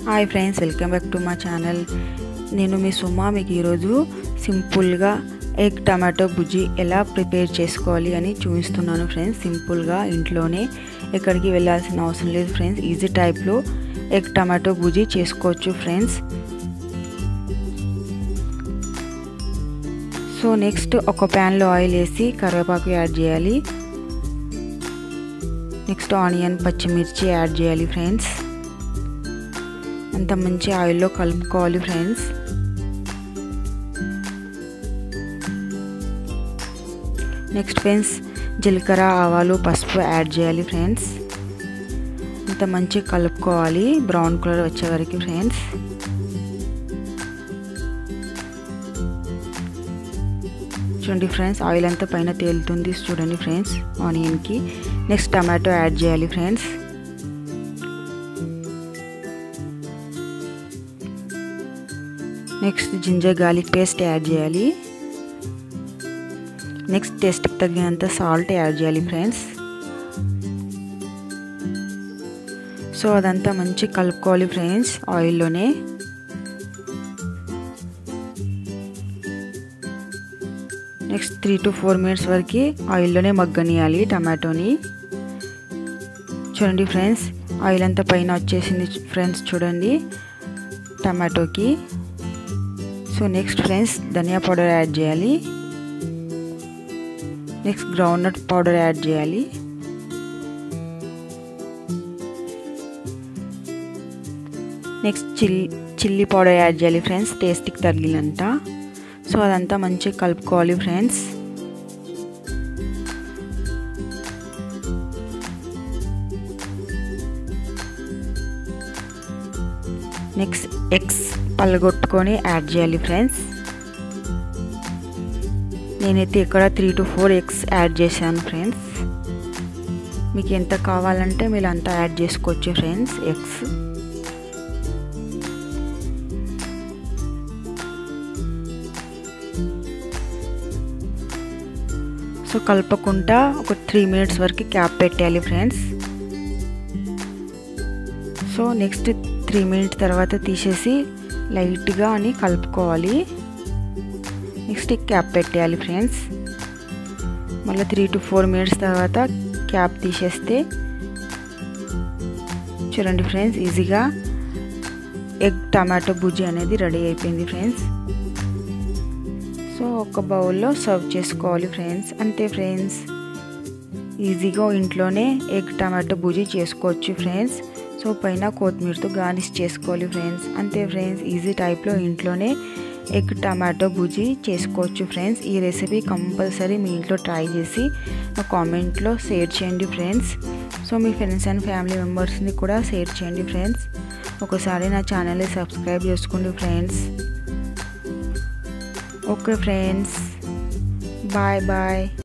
Hi friends, welcome back to my channel. నేను మీ సుమా. మీకు ఈరోజు సింపుల్గా ఎగ్ టమాటో బుజ్జి ఎలా ప్రిపేర్ చేసుకోవాలి అని చూపిస్తున్నాను ఫ్రెండ్స్. సింపుల్గా ఇంట్లోనే ఎక్కడికి వెళ్ళాల్సిన అవసరం లేదు ఫ్రెండ్స్. ఈజీ టైప్లో ఎగ్ టమాటో బుజ్జి చేసుకోవచ్చు ఫ్రెండ్స్. సో నెక్స్ట్ ఒక ప్యాన్లో ఆయిల్ వేసి కరివేపాకు యాడ్ చేయాలి. నెక్స్ట్ ఆనియన్, పచ్చిమిర్చి యాడ్ చేయాలి ఫ్రెండ్స్. అంత మంచి ఆయిల్లో కలుపుకోవాలి ఫ్రెండ్స్. నెక్స్ట్ ఫ్రెండ్స్ జీలకర్ర, ఆవాలు, పసుపు యాడ్ చేయాలి ఫ్రెండ్స్. అంత మంచి కలుపుకోవాలి బ్రౌన్ కలర్ వచ్చే వరకు ఫ్రెండ్స్. చూడండి ఫ్రెండ్స్, ఆయిల్ అంతా పైన తేలుతుంది చూడండి ఫ్రెండ్స్ ఆనియన్కి. నెక్స్ట్ టమాటో యాడ్ చేయాలి friends. Next ginger garlic paste add చేయాలి. నెక్స్ట్ టేస్ట్కి తగినంత సాల్ట్ యాడ్ చేయాలి ఫ్రెండ్స్. సో అదంతా మంచి కలుపుకోవాలి ఫ్రెండ్స్ ఆయిల్లోనే. నెక్స్ట్ 3 to 4 minutes వరకు ఆయిల్లోనే మగ్గనియాలి టమాటోని. చూడండి ఫ్రెండ్స్, ఆయిల్ అంతా పైన వచ్చేసింది ఫ్రెండ్స్ చూడండి టమాటోకి. సో నెక్స్ట్ ఫ్రెండ్స్ ధనియా పౌడర్ యాడ్ చేయాలి. నెక్స్ట్ గ్రౌండ్నట్ పౌడర్ యాడ్ చేయాలి. నెక్స్ట్ చిల్లీ పౌడర్ యాడ్ చేయాలి ఫ్రెండ్స్ టేస్ట్కి తగిలినంత. సో అదంతా మంచిగా కలుపుకోవాలి ఫ్రెండ్స్. నెక్స్ట్ ఎగ్స్ పలగొట్టుకొని యాడ్ చేయాలి ఫ్రెండ్స్. నేనైతే ఇక్కడ 3 to 4 ఎగ్స్ యాడ్ చేశాను ఫ్రెండ్స్. మీకు ఎంత కావాలంటే మీరు అంతా యాడ్ చేసుకోవచ్చు ఫ్రెండ్స్ ఎగ్స్. సో కలపకుండా ఒక 3 minutes వరకు క్యాప్ పెట్టాలి ఫ్రెండ్స్. సో నెక్స్ట్ 3 minutes తర్వాత తీసేసి లైట్గా అని కలుపుకోవాలి. నెక్స్ట్ క్యాప్ పెట్టేయాలి ఫ్రెండ్స్. మళ్ళీ 3 to 4 minutes తర్వాత క్యాప్ తీసేస్తే చూడండి ఫ్రెండ్స్ ఈజీగా ఎగ్ టమాటో బుజ్జి అనేది రెడీ అయిపోయింది ఫ్రెండ్స్. సో ఒక బౌల్లో సర్వ్ చేసుకోవాలి ఫ్రెండ్స్. అంతే ఫ్రెండ్స్, ఈజీగా ఇంట్లోనే ఎగ్ టమాటో బుజ్జి చేసుకోవచ్చు ఫ్రెండ్స్. సో పైన కొత్తిమీరతో గార్నిష్ చేసుకోవాలి ఫ్రెండ్స్. అంతే ఫ్రెండ్స్, ఈజీ టైప్లో ఇంట్లోనే ఎగ్ టమాటో బుజ్జి చేసుకోవచ్చు ఫ్రెండ్స్. ఈ రెసిపీ కంపల్సరీ మీ ఇంట్లో ట్రై చేసి నా కామెంట్లో షేర్ చేయండి friends. So me friends and family మెంబర్స్ని కూడా షేర్ చేయండి ఫ్రెండ్స్. ఒకసారి నా ఛానల్ని సబ్స్క్రైబ్ చేసుకోండి friends. Okay friends, bye bye.